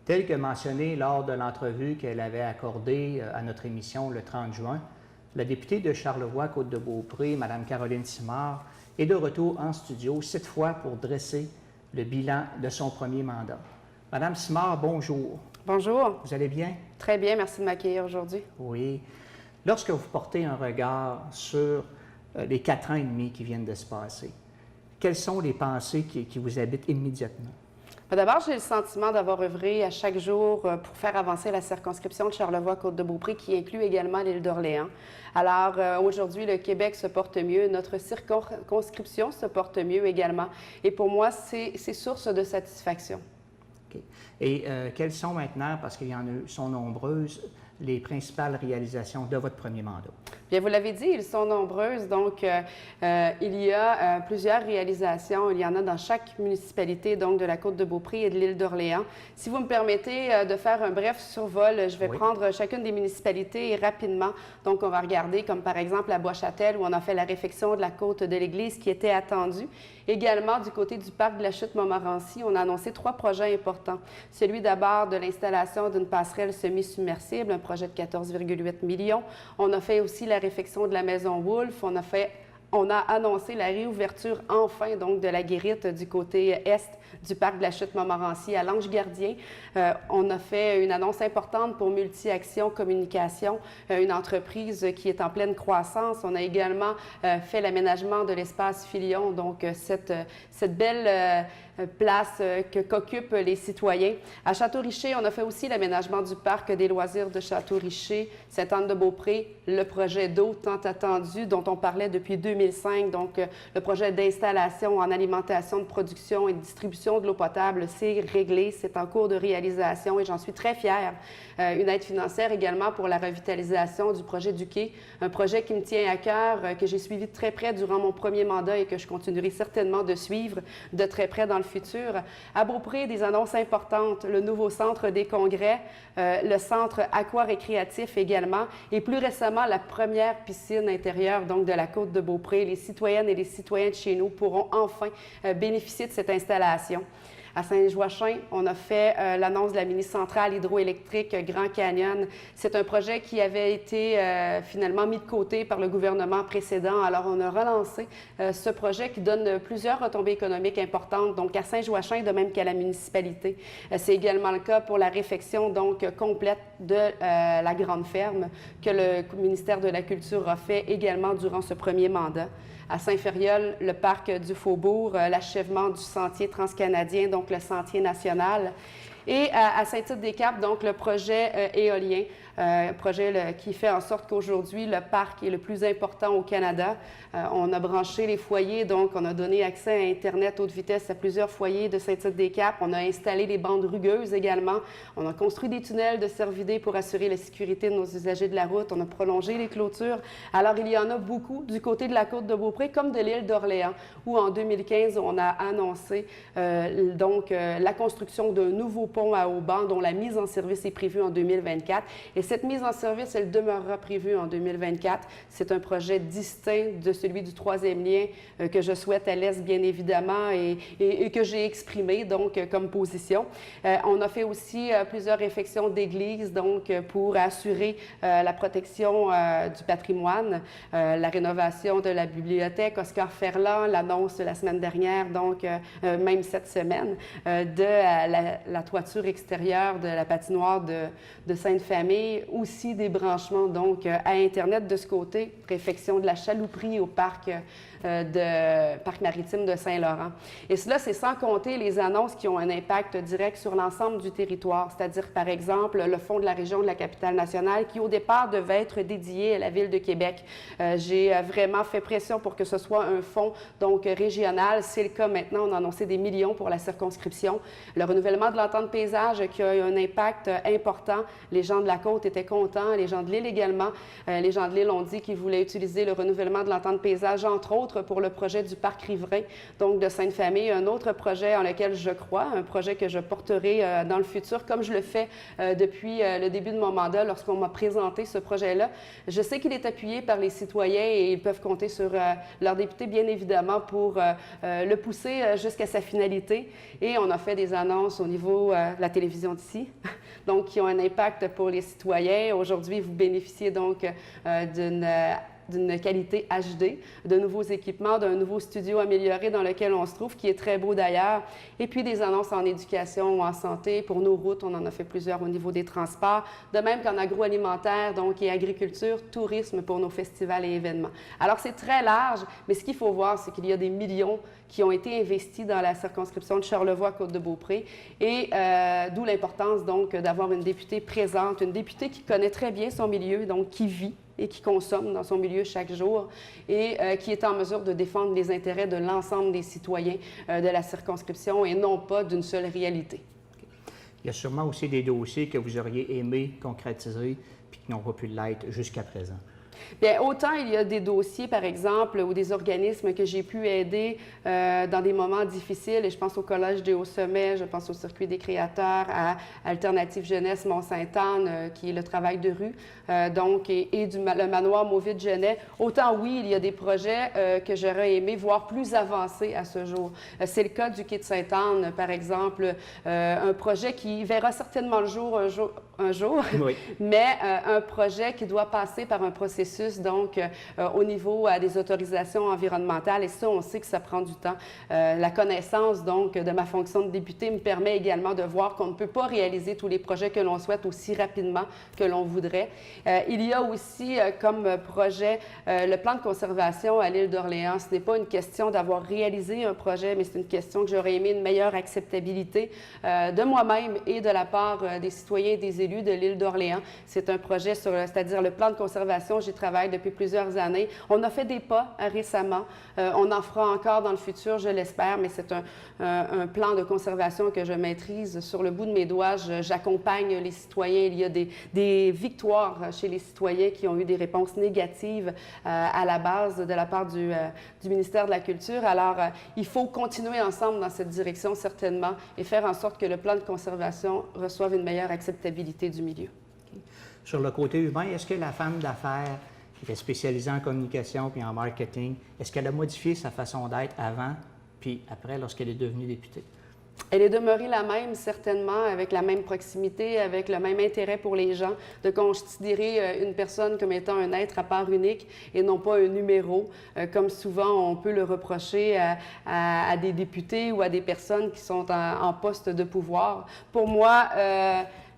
Tel que mentionné lors de l'entrevue qu'elle avait accordée à notre émission le 30 juin, la députée de Charlevoix-Côte-de-Beaupré, Mme Caroline Simard, est de retour en studio, cette fois pour dresser le bilan de son premier mandat. Madame Simard, bonjour. Bonjour. Vous allez bien? Très bien, merci de m'accueillir aujourd'hui. Oui. Lorsque vous portez un regard sur les 4 ans et demi qui viennent de se passer, quelles sont les pensées qui vous habitent immédiatement? D'abord, j'ai le sentiment d'avoir œuvré à chaque jour pour faire avancer la circonscription de Charlevoix-Côte-de-Beaupré qui inclut également l'île d'Orléans. Alors, aujourd'hui, le Québec se porte mieux, notre circonscription se porte mieux également. Et pour moi, c'est source de satisfaction. Okay. Et quelles sont maintenant, parce qu'il y en sont nombreuses, les principales réalisations de votre premier mandat? Bien, vous l'avez dit, ils sont nombreuses. Donc, il y a plusieurs réalisations. Il y en a dans chaque municipalité, donc de la Côte-de-Beaupré et de l'île d'Orléans. Si vous me permettez de faire un bref survol, je vais prendre chacune des municipalités rapidement. Donc, on va regarder comme par exemple à Bois-Châtel où on a fait la réfection de la côte de l'église qui était attendue. Également, du côté du parc de la Chute-Montmorency, on a annoncé 3 projets importants. Celui d'abord de l'installation d'une passerelle semi-submersible, un projet de 14,8 millions. On a fait aussi la réfection de la maison Wolfe. On a annoncé la réouverture enfin donc de la guérite du côté est du parc de la Chute-Montmorency à l'Ange-Gardien. On a fait une annonce importante pour Multi-Action Communication, une entreprise qui est en pleine croissance. On a également fait l'aménagement de l'espace Filion, donc cette belle place qu'occupent les citoyens. À Château-Richer, on a fait aussi l'aménagement du parc des loisirs de Château-Richer, Sainte-Anne-de-Beaupré, le projet d'eau tant attendu dont on parlait depuis 2005, donc le projet d'installation en alimentation, de production et de distribution de l'eau potable, c'est réglé, c'est en cours de réalisation et j'en suis très fière. Une aide financière également pour la revitalisation du projet du quai, un projet qui me tient à cœur, que j'ai suivi de très près durant mon premier mandat et que je continuerai certainement de suivre de très près dans le futur. À Beaupré, des annonces importantes, le nouveau centre des congrès, le centre aqua-récréatif également et plus récemment la première piscine intérieure donc de la côte de Beaupré. Les citoyennes et les citoyens de chez nous pourront enfin bénéficier de cette installation. À Saint-Joachim, on a fait l'annonce de la mini-centrale hydroélectrique Grand Canyon. C'est un projet qui avait été finalement mis de côté par le gouvernement précédent. Alors, on a relancé ce projet qui donne plusieurs retombées économiques importantes, donc à Saint-Joachim, de même qu'à la municipalité. C'est également le cas pour la réfection donc complète de la grande ferme que le ministère de la Culture a fait également durant ce premier mandat. À Saint-Ferréol, le parc du Faubourg, l'achèvement du sentier transcanadien, donc le sentier national. Et à Saint-Tite-des-Capes, donc le projet éolien, projet qui fait en sorte qu'aujourd'hui, le parc est le plus important au Canada. On a branché les foyers, donc on a donné accès à Internet haute vitesse à plusieurs foyers de Saint-Tite-des-Capes. On a installé des bandes rugueuses également. On a construit des tunnels de cervidés pour assurer la sécurité de nos usagers de la route. On a prolongé les clôtures. Alors, il y en a beaucoup du côté de la côte de Beaupré comme de l'île d'Orléans, où en 2015, on a annoncé la construction d'un nouveau pont à Auban, dont la mise en service est prévue en 2024. Et cette mise en service, elle demeurera prévue en 2024. C'est un projet distinct de celui du troisième lien que je souhaite à l'Est, bien évidemment, et que j'ai exprimé, donc, comme position. On a fait aussi plusieurs réfections d'églises, donc, pour assurer la protection du patrimoine, la rénovation de la bibliothèque Oscar Ferland, l'annonce la semaine dernière, donc, même cette semaine, de la toiture extérieure de la patinoire de Sainte-Famille, aussi des branchements donc à Internet de ce côté, réfection de la chalouperie au parc maritime de Saint-Laurent. Et cela, c'est sans compter les annonces qui ont un impact direct sur l'ensemble du territoire, c'est-à-dire, par exemple, le fonds de la région de la Capitale-Nationale, qui au départ devait être dédié à la Ville de Québec. J'ai vraiment fait pression pour que ce soit un fonds donc régional. C'est le cas maintenant. On a annoncé des millions pour la circonscription. Le renouvellement de l'entente paysage qui a eu un impact important. Les gens de la côte étaient contents, les gens de l'île également. Les gens de l'île ont dit qu'ils voulaient utiliser le renouvellement de l'entente paysage, entre autres, pour le projet du parc riverain, donc de Sainte-Famille, un autre projet en lequel je crois, un projet que je porterai dans le futur, comme je le fais depuis le début de mon mandat lorsqu'on m'a présenté ce projet-là. Je sais qu'il est appuyé par les citoyens et ils peuvent compter sur leurs députés, bien évidemment, pour le pousser jusqu'à sa finalité. Et on a fait des annonces au niveau la télévision d'ici, donc qui ont un impact pour les citoyens. Aujourd'hui, vous bénéficiez donc d'une qualité HD, de nouveaux équipements, d'un nouveau studio amélioré dans lequel on se trouve, qui est très beau d'ailleurs, et puis des annonces en éducation ou en santé. Pour nos routes, on en a fait plusieurs au niveau des transports, de même qu'en agroalimentaire, donc, et agriculture, tourisme pour nos festivals et événements. Alors, c'est très large, mais ce qu'il faut voir, c'est qu'il y a des millions qui ont été investis dans la circonscription de Charlevoix-Côte-de-Beaupré, et d'où l'importance, donc, d'avoir une députée présente, une députée qui connaît très bien son milieu, donc qui vit et qui consomme dans son milieu chaque jour et qui est en mesure de défendre les intérêts de l'ensemble des citoyens de la circonscription et non pas d'une seule réalité. Il y a sûrement aussi des dossiers que vous auriez aimé concrétiser puis qui n'ont pas pu l'être jusqu'à présent. Bien, autant il y a des dossiers, par exemple, ou des organismes que j'ai pu aider dans des moments difficiles, et je pense au Collège des Hauts-Sommets, je pense au Circuit des créateurs, à Alternative Jeunesse Mont-Sainte-Anne, qui est le travail de rue, donc, et le manoir Mauvite-Genet. Autant, oui, il y a des projets que j'aurais aimé voir plus avancés à ce jour. C'est le cas du Quai de Sainte-Anne, par exemple, un projet qui verra certainement le jour un jour, oui. Mais un projet qui doit passer par un processus, donc, au niveau des autorisations environnementales. Et ça, on sait que ça prend du temps. La connaissance, donc, de ma fonction de députée me permet également de voir qu'on ne peut pas réaliser tous les projets que l'on souhaite aussi rapidement que l'on voudrait. Il y a aussi comme projet le plan de conservation à l'île d'Orléans. Ce n'est pas une question d'avoir réalisé un projet, mais c'est une question que j'aurais aimé une meilleure acceptabilité de moi-même et de la part des citoyens et des élus de l'île d'Orléans. C'est un projet sur, c'est-à-dire le plan de conservation. J'y travaille depuis plusieurs années. On a fait des pas récemment. On en fera encore dans le futur, je l'espère, mais c'est un plan de conservation que je maîtrise sur le bout de mes doigts. J'accompagne les citoyens. Il y a des victoires chez les citoyens qui ont eu des réponses négatives à la base de la part du ministère de la Culture. Alors, il faut continuer ensemble dans cette direction, certainement, et faire en sorte que le plan de conservation reçoive une meilleure acceptabilité du milieu. Okay. Sur le côté humain, est-ce que la femme d'affaires qui était spécialisée en communication puis en marketing, est-ce qu'elle a modifié sa façon d'être avant puis après lorsqu'elle est devenue députée? Elle est demeurée la même, certainement, avec la même proximité, avec le même intérêt pour les gens, de considérer une personne comme étant un être à part unique et non pas un numéro, comme souvent on peut le reprocher à des députés ou à des personnes qui sont en poste de pouvoir. Pour moi,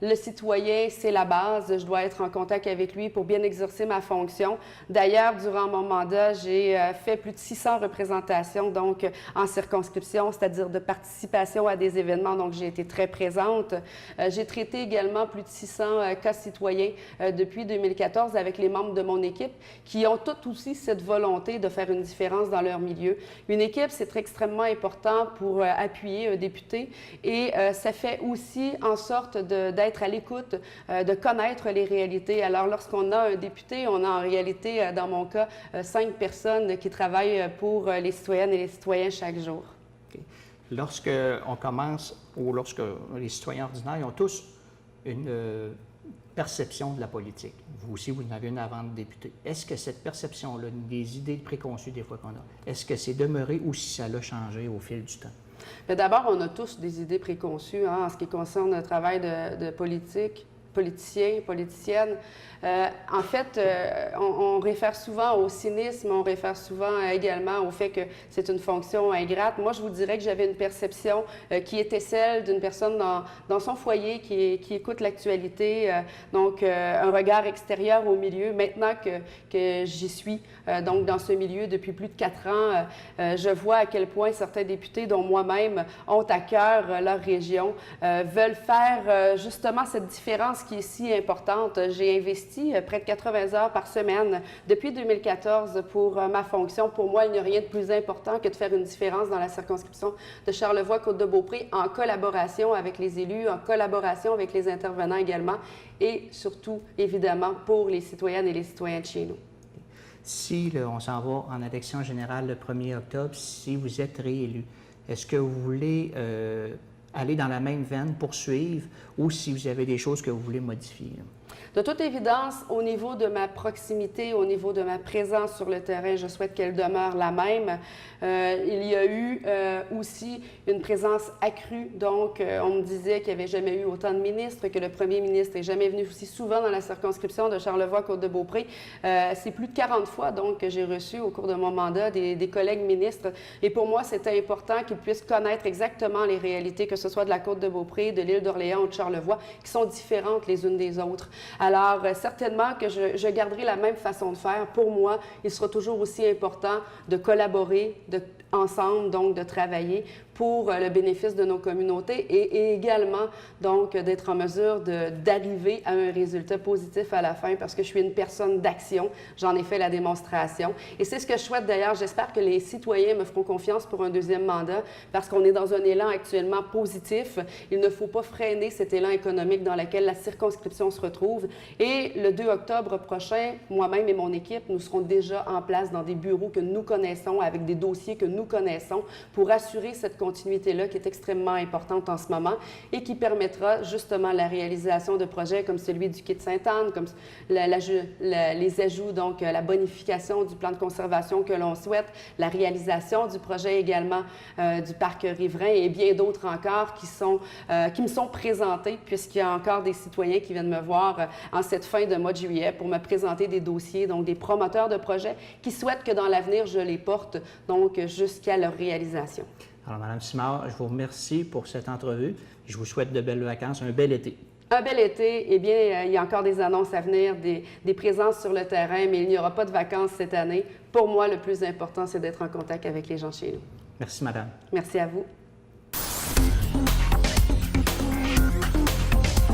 le citoyen, c'est la base. Je dois être en contact avec lui pour bien exercer ma fonction. D'ailleurs, durant mon mandat, j'ai fait plus de 600 représentations, donc en circonscription, c'est-à-dire de participation à des événements. Donc, j'ai été très présente. J'ai traité également plus de 600 cas citoyens depuis 2014 avec les membres de mon équipe qui ont toutes aussi cette volonté de faire une différence dans leur milieu. Une équipe, c'est extrêmement important pour appuyer un député et ça fait aussi en sorte d'être à l'écoute, de connaître les réalités. Alors, lorsqu'on a un député, on a en réalité, dans mon cas, 5 personnes qui travaillent pour les citoyennes et les citoyens chaque jour. Okay. Lorsqu'on commence, ou lorsque les citoyens ordinaires ont tous une perception de la politique, vous aussi, vous en avez une avant de député. Est-ce que cette perception-là, des idées préconçues des fois qu'on a, est-ce que c'est demeuré ou si ça a changé au fil du temps? D'abord, on a tous des idées préconçues en ce qui concerne le travail de politicien, politicienne. En fait, on réfère souvent au cynisme, on réfère souvent également au fait que c'est une fonction ingrate. Moi, je vous dirais que j'avais une perception qui était celle d'une personne dans son foyer qui écoute l'actualité, donc un regard extérieur au milieu. Maintenant que j'y suis, donc dans ce milieu depuis plus de 4 ans, je vois à quel point certains députés, dont moi-même, ont à cœur leur région, veulent faire justement cette différence qui est si importante. J'ai investi près de 80 heures par semaine depuis 2014 pour ma fonction. Pour moi, il n'y a rien de plus important que de faire une différence dans la circonscription de Charlevoix-Côte-de-Beaupré en collaboration avec les élus, en collaboration avec les intervenants également et surtout, évidemment, pour les citoyennes et les citoyens de chez nous. Si on s'en va en élection générale le 1er octobre, si vous êtes réélu, est-ce que vous voulez aller dans la même veine, poursuivre, ou si vous avez des choses que vous voulez modifier. De toute évidence, au niveau de ma proximité, au niveau de ma présence sur le terrain, je souhaite qu'elle demeure la même. Il y a eu aussi une présence accrue. Donc, on me disait qu'il n'y avait jamais eu autant de ministres, que le premier ministre n'est jamais venu aussi souvent dans la circonscription de Charlevoix-Côte-de-Beaupré. C'est plus de 40 fois donc, que j'ai reçu au cours de mon mandat des collègues ministres. Et pour moi, c'était important qu'ils puissent connaître exactement les réalités, que ce soit de la Côte-de-Beaupré, de l'île d'Orléans ou de Charlevoix, qui sont différentes les unes des autres. Alors, certainement que je garderai la même façon de faire. Pour moi, il sera toujours aussi important de collaborer ensemble, donc de travailler pour le bénéfice de nos communautés et également, donc, d'être en mesure d'arriver à un résultat positif à la fin parce que je suis une personne d'action. J'en ai fait la démonstration. Et c'est ce que je souhaite d'ailleurs. J'espère que les citoyens me feront confiance pour un deuxième mandat parce qu'on est dans un élan actuellement positif. Il ne faut pas freiner cet élan économique dans lequel la circonscription se retrouve. Et le 2 octobre prochain, moi-même et mon équipe, nous serons déjà en place dans des bureaux que nous connaissons, avec des dossiers que nous connaissons, pour assurer cette continuité-là qui est extrêmement importante en ce moment et qui permettra justement la réalisation de projets comme celui du quai de Sainte-Anne, comme les ajouts, donc la bonification du plan de conservation que l'on souhaite, la réalisation du projet également du parc riverain et bien d'autres encore qui me sont présentés puisqu'il y a encore des citoyens qui viennent me voir en cette fin de mois de juillet pour me présenter des dossiers, donc des promoteurs de projets qui souhaitent que dans l'avenir, je les porte donc jusqu'à leur réalisation. Alors, Mme Simard, je vous remercie pour cette entrevue. Je vous souhaite de belles vacances, un bel été. Un bel été. Eh bien, il y a encore des annonces à venir, des présences sur le terrain, mais il n'y aura pas de vacances cette année. Pour moi, le plus important, c'est d'être en contact avec les gens chez nous. Merci, madame. Merci à vous.